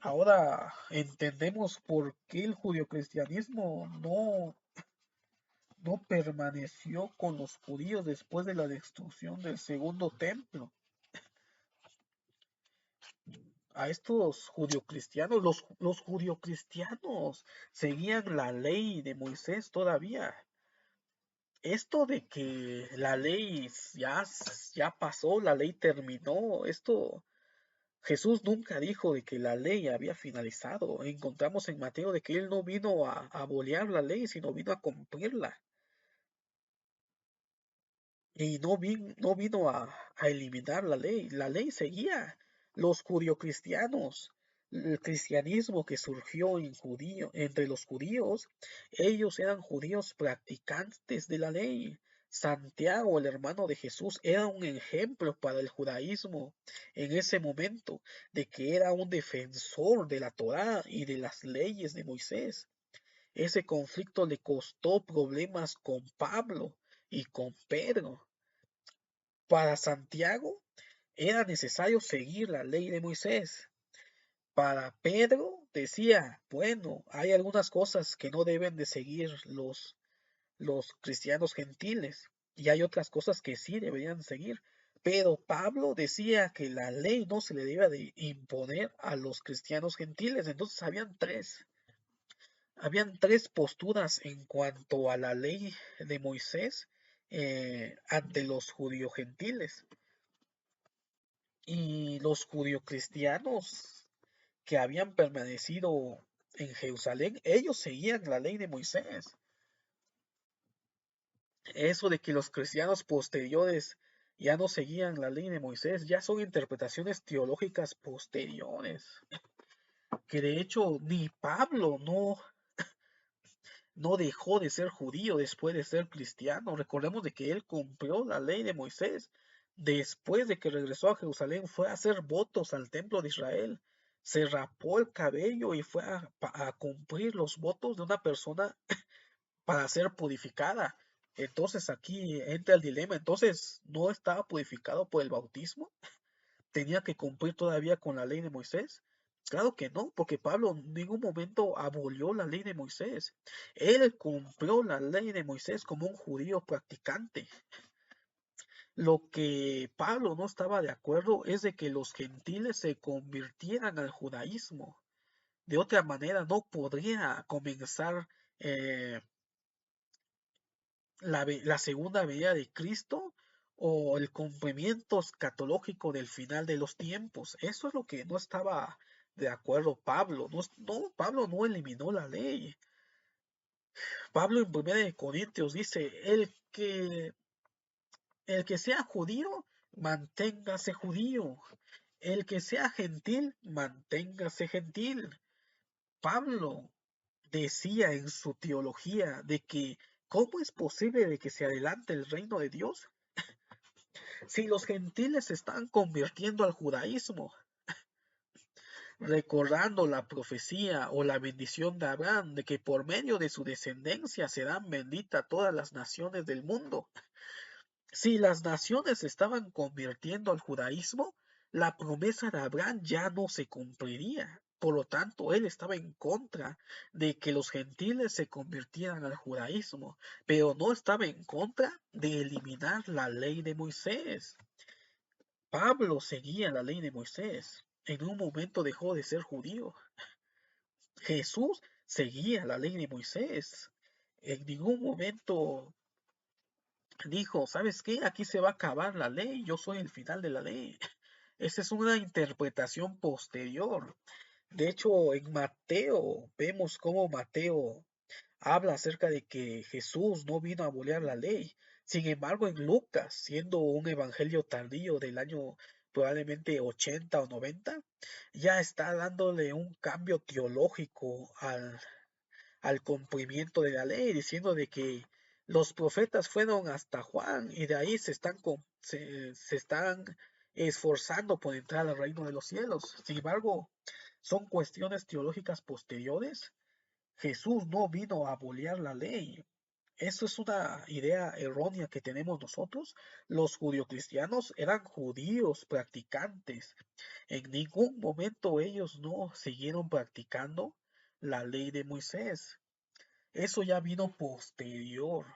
Ahora entendemos por qué el judio-cristianismo no permaneció con los judíos después de la destrucción del segundo templo. A estos judio-cristianos, los judio-cristianos seguían la ley de Moisés todavía. Esto de que la ley ya pasó, la ley terminó, esto Jesús nunca dijo de que la ley había finalizado. Encontramos en Mateo de que él no vino a abolir la ley, sino vino a cumplirla. Y no vino a eliminar la ley. La ley seguía. Los judio-cristianos, el cristianismo que surgió entre los judíos, ellos eran judíos practicantes de la ley. Santiago, el hermano de Jesús, era un ejemplo para el judaísmo en ese momento, de que era un defensor de la Torá y de las leyes de Moisés. Ese conflicto le costó problemas con Pablo y con Pedro. Para Santiago era necesario seguir la ley de Moisés. Para Pedro decía, bueno, hay algunas cosas que no deben de seguir los cristianos gentiles y hay otras cosas que sí deberían seguir. Pero Pablo decía que la ley no se le debía de imponer a los cristianos gentiles. Entonces habían tres posturas en cuanto a la ley de Moisés ante los judíos gentiles. Y los judio-cristianos que habían permanecido en Jerusalén, ellos seguían la ley de Moisés. Eso de que los cristianos posteriores ya no seguían la ley de Moisés, ya son interpretaciones teológicas posteriores, que de hecho ni Pablo no dejó de ser judío después de ser cristiano. Recordemos de que él cumplió la ley de Moisés. Después de que regresó a Jerusalén, fue a hacer votos al templo de Israel. Se rapó el cabello y fue a cumplir los votos de una persona para ser purificada. Entonces aquí entra el dilema. Entonces, ¿no estaba purificado por el bautismo? ¿Tenía que cumplir todavía con la ley de Moisés? Claro que no, porque Pablo en ningún momento abolió la ley de Moisés. Él cumplió la ley de Moisés como un judío practicante. Lo que Pablo no estaba de acuerdo es de que los gentiles se convirtieran al judaísmo. De otra manera, no podría comenzar eh, la segunda venida de Cristo o el cumplimiento escatológico del final de los tiempos. Eso es lo que no estaba de acuerdo Pablo. Pablo no eliminó la ley. Pablo en 1 Corintios dice, el que sea judío, manténgase judío. El que sea gentil, manténgase gentil. Pablo decía en su teología de que ¿cómo es posible de que se adelante el reino de Dios si los gentiles se están convirtiendo al judaísmo? Recordando la profecía o la bendición de Abraham de que por medio de su descendencia serán benditas todas las naciones del mundo. Si las naciones se estaban convirtiendo al judaísmo, la promesa de Abraham ya no se cumpliría. Por lo tanto, él estaba en contra de que los gentiles se convirtieran al judaísmo, pero no estaba en contra de eliminar la ley de Moisés. Pablo seguía la ley de Moisés. En un momento dejó de ser judío. Jesús seguía la ley de Moisés. En ningún momento dijo, ¿sabes qué? Aquí se va a acabar la ley, yo soy el final de la ley. Esa es una interpretación posterior. De hecho, en Mateo, vemos cómo Mateo habla acerca de que Jesús no vino a abolir la ley. Sin embargo, en Lucas, siendo un evangelio tardío del año probablemente 80 o 90, ya está dándole un cambio teológico al cumplimiento de la ley, diciendo de que los profetas fueron hasta Juan y de ahí se están esforzando por entrar al reino de los cielos. Sin embargo, son cuestiones teológicas posteriores. Jesús no vino a abolir la ley. Eso es una idea errónea que tenemos nosotros. Los judio-cristianos eran judíos practicantes. En ningún momento ellos no siguieron practicando la ley de Moisés. Eso ya vino posterior.